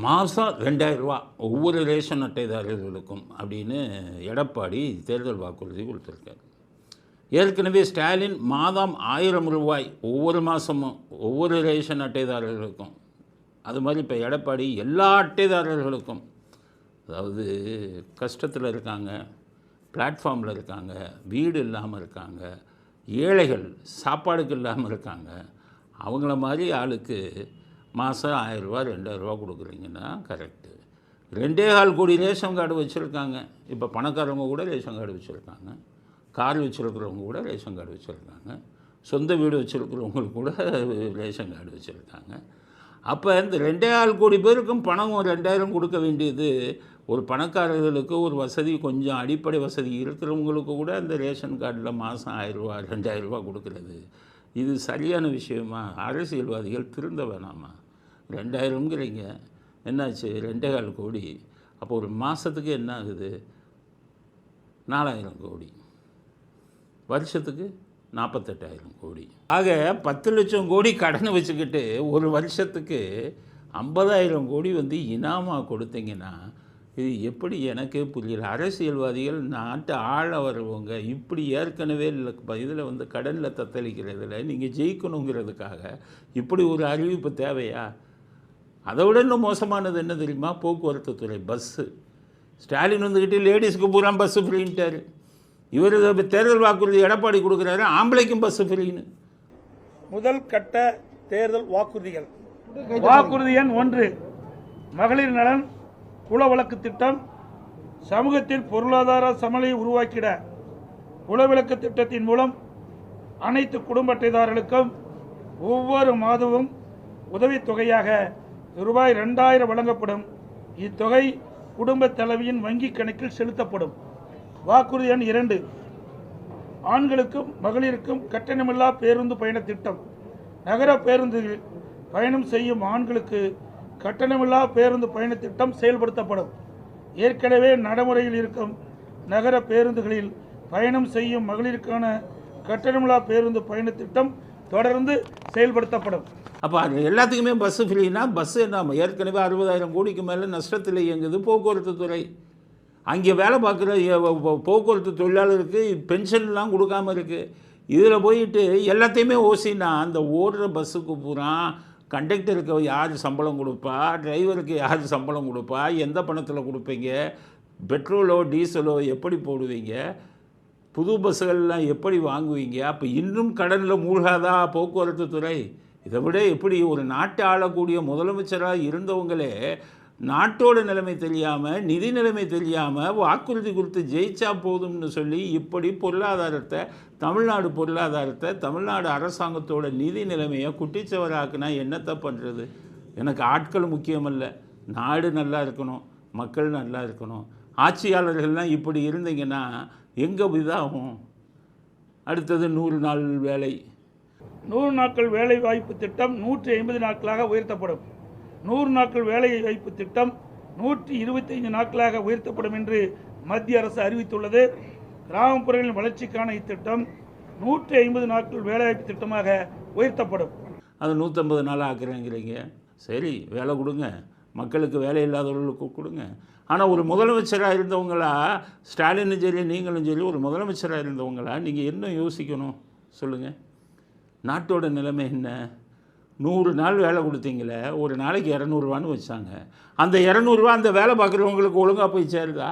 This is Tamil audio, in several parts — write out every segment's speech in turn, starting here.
மாதம் 2000 ஒவ்வொரு ரேஷன் அட்டைதாரர்களுக்கும் அப்படின்னு எடப்பாடி தேர்தல் வாக்குறுதி கொடுத்துருக்காரு. ஏற்கனவே ஸ்டாலின் மாதம் 1000 ரூபாய் ஒவ்வொரு மாதமும் ஒவ்வொரு ரேஷன் அட்டைதாரர்களுக்கும், அது மாதிரி இப்போ எடப்பாடி எல்லா அட்டைதாரர்களுக்கும், அதாவது கஷ்டத்தில் இருக்காங்க, பிளாட்ஃபார்மில் இருக்காங்க, வீடு இல்லாமல் இருக்காங்க, ஏழைகள் சாப்பாடுக்கு இல்லாமல் இருக்காங்க, அவங்கள மாதிரி ஆளுக்கு மாதம் 1000 ரூபா 2000 ரூபா கொடுக்குறீங்கன்னா கரெக்டு. 2.25 கோடி ரேஷன் கார்டு வச்சுருக்காங்க. இப்போ பணக்காரவங்க கூட ரேஷன் கார்டு வச்சுருக்காங்க, கார் வச்சுருக்கிறவங்க கூட ரேஷன் கார்டு வச்சுருக்காங்க, சொந்த வீடு வச்சுருக்கிறவங்களுக்கு கூட ரேஷன் கார்டு வச்சுருக்காங்க. அப்போ இந்த 2.25 கோடி பேருக்கும் பணம் 2000 கொடுக்க வேண்டியது ஒரு பணக்காரர்களுக்கு, ஒரு வசதி கொஞ்சம் அடிப்படை வசதி இருக்கிறவங்களுக்கு கூட அந்த ரேஷன் கார்டில் மாதம் 1000 ரூபா 2000 ரூபா கொடுக்குறது இது சரியான விஷயமா? அரசியல்வாதிகள் திருந்த வேணாமா? 2000ங்கிறீங்க, என்னாச்சு 2.25 கோடி, அப்போ ஒரு மாதத்துக்கு என்ன ஆகுது? 4000 கோடி, வருஷத்துக்கு 48,000 கோடி. ஆக 10 லட்சம் கோடி கடனை வச்சுக்கிட்டு ஒரு வருஷத்துக்கு 50,000 கோடி இனாமாக கொடுத்தீங்கன்னா இது எப்படி? எனக்கே புரியல. அரசியல்வாதிகள் நாட்டை ஆள வருவங்க இப்படி ஏற்கனவே இதில் கடனில் தத்தளிக்கிறதுல நீங்கள் ஜெயிக்கணுங்கிறதுக்காக இப்படி ஒரு அறிவிப்பு தேவையா? அதை விட இன்னும் மோசமானது என்ன தெரியுமா? போக்குவரத்து துறை பஸ்ஸு. ஸ்டாலின் வந்துக்கிட்டு லேடிஸ்க்கு பூரா பஸ்ஸு ஃப்ரீன்ட்டார். இவர் தேர்தல் வாக்குறுதி எடப்பாடி கொடுக்குறாரு, ஆம்பளைக்கும் பஸ்ஸு ஃப்ரீன்னு. முதல் கட்ட தேர்தல் வாக்குறுதிகள். வாக்குறுதி எண் 1, மகளிர் நலன் குல வழக்கு திட்டம். சமூகத்தில் பொருளாதார சமநிலையை உருவாக்கிட குலவிளக்கு திட்டத்தின் மூலம் அனைத்து குடும்ப அட்டைதாரர்களுக்கும் ஒவ்வொரு மாதமும் உதவித்தொகையாக ரூபாய் 2000 வழங்கப்படும். இத்தொகை குடும்ப தலைவியின் வங்கி கணக்கில் செலுத்தப்படும். வாக்குறுதி எண் 2, ஆண்களுக்கும் மகளிருக்கும் கட்டணமில்லா பேருந்து பயண திட்டம். நகர பேருந்தில் பயணம் செய்யும் ஆண்களுக்கு கட்டணமில்லா பேருந்து பயண திட்டம் செயல்படுத்தப்படும். ஏற்கனவே நடைமுறையில் இருக்கும் நகர பேருந்துகளில் பயணம் செய்யும் மகளிருக்கான கட்டணமில்லா பேருந்து பயண திட்டம் தொடர்ந்து செயல்படுத்தப்படும். அப்போ அது எல்லாத்துக்குமே பஸ்ஸு ஃப்ரீனா பஸ்ஸு என்ன? ஏற்கனவே 60,000 கோடிக்கு மேலே நஷ்டத்தில் இயங்குது போக்குவரத்து துறை. அங்கே வேலை பார்க்குற போக்குவரத்து தொழிலாளருக்கு பென்ஷன்லாம் கொடுக்காமல் இருக்குது. இதில் போயிட்டு எல்லாத்தையுமே ஓசினா அந்த ஓடுற பஸ்ஸுக்கு பூரா கண்டக்டருக்கு யார் சம்பளம் கொடுப்பா, டிரைவருக்கு யார் சம்பளம் கொடுப்பா, எந்த பணத்தில் கொடுப்பீங்க, பெட்ரோலோ டீசலோ எப்படி போடுவீங்க, புது பஸ்ஸுகள்லாம் எப்படி வாங்குவீங்க? அப்போ இன்னும் கடனில் மூழ்காதா போக்குவரத்து துறை? இதை விட எப்படி ஒரு நாட்டை ஆளக்கூடிய முதலமைச்சராக இருந்தவங்களே நாட்டோட நிலைமை தெரியாமல், நிதி நிலைமை தெரியாமல் வாக்குறுதி கொடுத்து ஜெயிச்சா போதும்னு சொல்லி இப்படி பொருளாதாரத்தை, தமிழ்நாடு பொருளாதாரத்தை, தமிழ்நாடு அரசாங்கத்தோட நிதி நிலைமையை குட்டிச்சவராக்குனா என்னத்தை பண்ணுறது? எனக்கு ஆட்கள் முக்கியமல்ல, நாடு நல்லா இருக்கணும், மக்கள் நல்லா இருக்கணும். ஆட்சியாளர்கள்லாம் இப்படி இருந்தீங்கன்னா எங்கே இதாகும்? அடுத்தது 100 நாள் வேலை. 100 நாட்கள் வேலை வாய்ப்பு திட்டம் 150 நாட்களாக உயர்த்தப்படும். 100 நாட்கள் வேலை வாய்ப்பு திட்டம் 125 நாட்களாக உயர்த்தப்படும் என்று மத்திய அரசு அறிவித்துள்ளது. கிராமப்புறங்களின் வளர்ச்சிக்கான இத்திட்டம் 150 நாட்கள் வேலைவாய்ப்பு திட்டமாக உயர்த்தப்படும். அது 150 நாள் ஆக்குறேங்கிறீங்க. சரி, வேலை கொடுங்க, மக்களுக்கு வேலை இல்லாதவர்களுக்கு கொடுங்க. ஆனால் ஒரு முதலமைச்சராக இருந்தவங்களா, ஸ்டாலினும் சரி நீங்களும் சரி ஒரு முதலமைச்சராக இருந்தவங்களா நீங்கள் என்ன யோசிக்கணும் சொல்லுங்கள்? நாட்டோட நிலைமை என்ன? 100 நாள் வேலை கொடுத்தீங்களே, ஒரு நாளைக்கு 200 ரூபான்னு வச்சாங்க. அந்த 200 ரூபா அந்த வேலை பார்க்குறவங்களுக்கு ஒழுங்காக போய் சேருதா?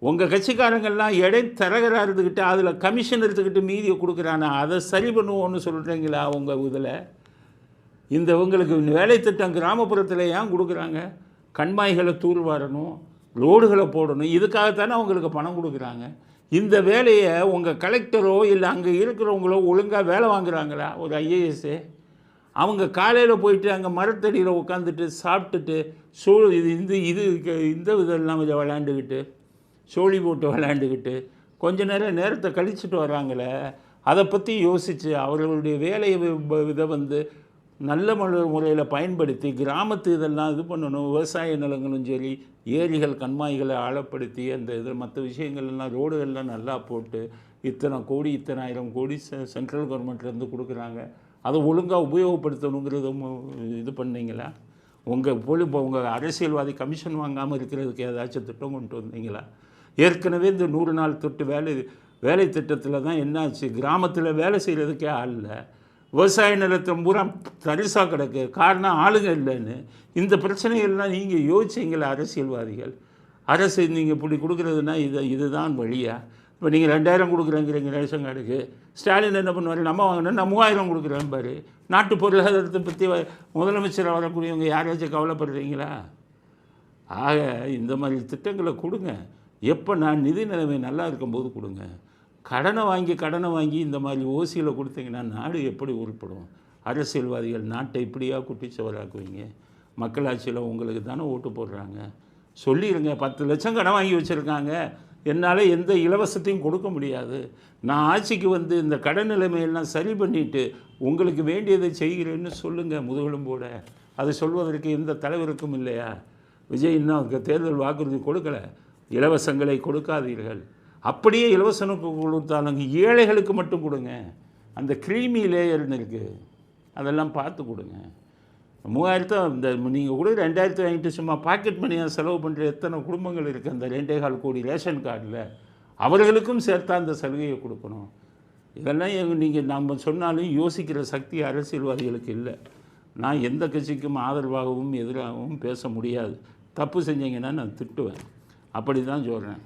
உங்கள் கட்சிக்காரங்கள்லாம் இடைத்தரகராக இருந்துக்கிட்டு அதில் கமிஷன் எடுத்துக்கிட்டு மீதியை கொடுக்குறானா, அதை சரி பண்ணுவோன்னு சொல்கிறீங்களா? உங்கள் இதில் இவங்களுக்கு வேலை திட்டம் கிராமப்புறத்தில் ஏன் கொடுக்குறாங்க? கண்மாய்களை தூர்வாரணும், ரோடுகளை போடணும், இதுக்காகத்தானே அவங்களுக்கு பணம் கொடுக்குறாங்க. இந்த வேலையை உங்கள் கலெக்டரோ இல்லை அங்கே இருக்கிறவங்களோ ஒழுங்காக வேலை வாங்குகிறாங்களா? ஒரு ஐஏஎஸ்ஸே அவங்க காலையில் போயிட்டு அங்கே மரத்தடியில் உட்காந்துட்டு சாப்பிட்டுட்டு இந்த இதெல்லாம் விளையாண்டுக்கிட்டு சோழி போட்டு விளையாண்டுக்கிட்டு கொஞ்ச நேரத்தை கழிச்சிட்டு வராங்களே, அதை பற்றி யோசித்து அவர்களுடைய வேலையை இதை நல்ல முறையில் பயன்படுத்தி கிராமத்து இதெல்லாம் இது பண்ணணும். விவசாய நிலங்களும் சரி, ஏரிகள் கண்மாய்களை ஆழப்படுத்தி அந்த மற்ற விஷயங்கள்லாம் ரோடுகள்லாம் நல்லா போட்டு இத்தனை கோடி 1000 கோடி சென்ட்ரல் கவர்மெண்ட்லேருந்து கொடுக்குறாங்க. அதை ஒழுங்காக உபயோகப்படுத்தணுங்கிறத இது பண்ணீங்களா? உங்கள் அரசியல்வாதி கமிஷன் வாங்காமல் இருக்கிறதுக்கு ஏதாச்சும் திட்டம் கொண்டு வந்தீங்களா? ஏற்கனவே இந்த 100 நாள் தொட்டு வேலை திட்டத்தில் தான் என்னாச்சு, கிராமத்தில் வேலை செய்கிறதுக்கே ஆள் இல்லை, விவசாய நிலத்தை பூரா தரிசாக கிடக்கு. காரணம் ஆளுங்க இல்லைன்னு. இந்த பிரச்சனைகள்லாம் நீங்கள் யோசிச்சிங்களா அரசியல்வாதிகள்? அரசு நீங்கள் இப்படி கொடுக்குறதுனா இதுதான் வழியா? இப்போ நீங்கள் 2000 கொடுக்குறேங்கிறீங்க ரேஷன் கார்டுக்கு. ஸ்டாலின் என்ன பண்ணுவார்? நம்ம வாங்கினா நான் 3000 கொடுக்குறேன் பாரு. நாட்டு பொருளாதாரத்தை பற்றி முதலமைச்சராக வரக்கூடியவங்க யாராச்சும் கவலைப்படுறீங்களா? ஆக இந்த மாதிரி திட்டங்களை கொடுங்க. எப்போ நான் நிதி நிலைமை நல்லா இருக்கும்போது கொடுங்க. கடனை வாங்கி இந்த மாதிரி ஓசியில் கொடுத்தீங்கன்னா நாடு எப்படி உருப்படும்? அரசியல்வாதிகள் நாட்டை இப்படியா குட்டிச்சவராக்குவீங்க? மக்களாட்சியில் உங்களுக்கு தானே ஓட்டு போடுறாங்க. சொல்லிடுங்க, 10 லட்சம் கடன் வாங்கி வச்சுருக்காங்க, என்னால் எந்த இலவசத்தையும் கொடுக்க முடியாது, நான் ஆட்சிக்கு வந்து இந்த கடன் நிலைமையெல்லாம் சரி பண்ணிவிட்டு உங்களுக்கு வேண்டியதை செய்கிறேன்னு சொல்லுங்கள் முதுகெலும்போட. அதை சொல்வதற்கு எந்த தலைவருக்கும் இல்லையா? விஜய் இன்னும் தேர்தல் வாக்குறுதி கொடுக்கலை. இலவசங்களை கொடுக்காதீர்கள். அப்படியே இலவசனுக்கு கொடுத்தாலும் ஏழைகளுக்கு மட்டும் கொடுங்க. அந்த க்ரீமி லேயர்னு இருக்குது, அதெல்லாம் பார்த்து கொடுங்க. 3000 இந்த நீங்கள் கூட 2000 வாங்கிட்டு சும்மா பாக்கெட் மணியாக செலவு பண்ணுற எத்தனை குடும்பங்கள் இருக்குது அந்த 2.25 கோடி ரேஷன் கார்டில்? அவர்களுக்கும் சேர்த்தா அந்த சலுகையை கொடுக்கணும். இதெல்லாம் நீங்கள் நம்ம சொன்னாலும் யோசிக்கிற சக்தி அரசியல்வாதிகளுக்கு இல்லை. நான் எந்த கட்சிக்கும் ஆதரவாகவும் எதிராகவும் பேச முடியாது. தப்பு செஞ்சீங்கன்னா நான் திட்டுவேன். அப்படி தான் சொல்கிறேன்.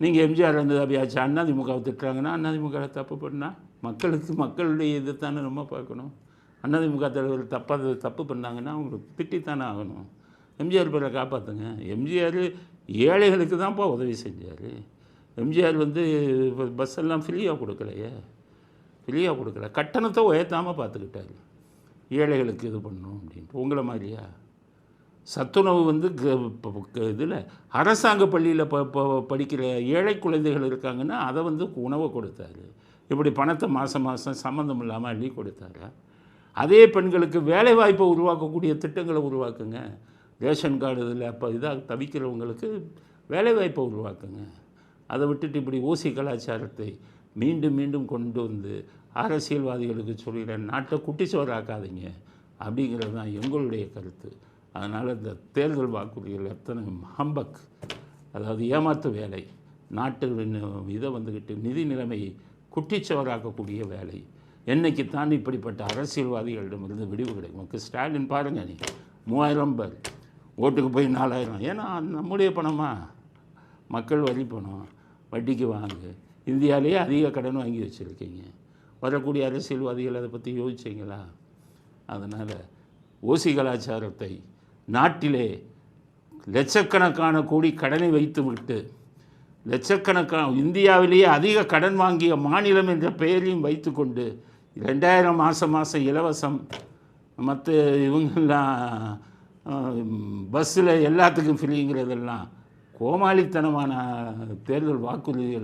நீங்கள் எம்ஜிஆர் இருந்தது அப்படியாச்சு, அதிமுகவை திட்டுறாங்கன்னா அதிமுக தப்பு பண்ணால் மக்களுடைய இது தானே நம்ம பார்க்கணும். அதிமுக தலைவர் தப்பு பண்ணாங்கன்னா அவங்களுக்கு திட்டித்தானே ஆகணும். எம்ஜிஆர் பேரை காப்பாற்றுங்க. எம்ஜிஆர் ஏழைகளுக்கு தான்ப்பா உதவி செஞ்சார். எம்ஜிஆர் வந்து பஸ்ஸெல்லாம் ஃப்ரீயாக கொடுக்கல, கட்டணத்தை உயர்த்தாமல் பார்த்துக்கிட்டாரு. ஏழைகளுக்கு இது பண்ணணும் அப்படின்ட்டு. உங்களை மாதிரியா? சத்துணவு வந்து இதில் அரசாங்க பள்ளியில் படிக்கிற ஏழை குழந்தைகள் இருக்காங்கன்னா அதை வந்து உணவை கொடுத்தாரு. இப்படி பணத்தை மாதம் சம்மந்தம் இல்லாமல் அள்ளி கொடுத்தாரு. அதே பெண்களுக்கு வேலை வாய்ப்பை உருவாக்கக்கூடிய திட்டங்களை உருவாக்குங்க. ரேஷன் கார்டு இதில் அப்போ இதாக தவிக்கிறவங்களுக்கு வேலை வாய்ப்பை உருவாக்குங்க. அதை விட்டுட்டு இப்படி ஓசி கலாச்சாரத்தை மீண்டும் கொண்டு வந்து அரசியல்வாதிகளுக்கு சொல்கிறேன், நாட்டை குட்டிச்சோராக்காதீங்க அப்படிங்கிறது தான் எங்களுடைய கருத்து. அதனால் இந்த தேர்தல் வாக்குறுதிகள் எத்தனை ஹம்பக், அதாவது ஏமாத்து வேலை, நாட்டு இதை வந்துக்கிட்டு நிதி நிலைமையை குட்டிச்சவராக்கக்கூடிய வேலை. என்னைக்குத்தான் இப்படிப்பட்ட அரசியல்வாதிகளிடமிருந்து விடிவு கிடைக்கும்? ஸ்டாலின் பாருங்கள், நீ 3000 பேர் ஓட்டுக்கு போய் 4000. ஏன்னா நம்முடைய பணமா? மக்கள் வரி பணம், வட்டிக்கு வாங்க. இந்தியாவிலேயே அதிக கடன் வாங்கி வச்சுருக்கீங்க. வரக்கூடிய அரசியல்வாதிகள் அதை பற்றி யோசிச்சிங்களா? அதனால் ஓசி கலாச்சாரத்தை நாட்டிலே லட்சக்கணக்கான கோடி கடனை வைத்துவிட்டு இந்தியாவிலேயே அதிக கடன் வாங்கிய மாநிலம் என்ற பெயரையும் வைத்துக்கொண்டு 2000 மாதம் இலவசம், மற்ற இவங்கெல்லாம் பஸ்ஸில் எல்லாத்துக்கும் ஃப்ரீங்கிறதெல்லாம் கோமாளித்தனமான தேர்தல் வாக்குறுதிகள்.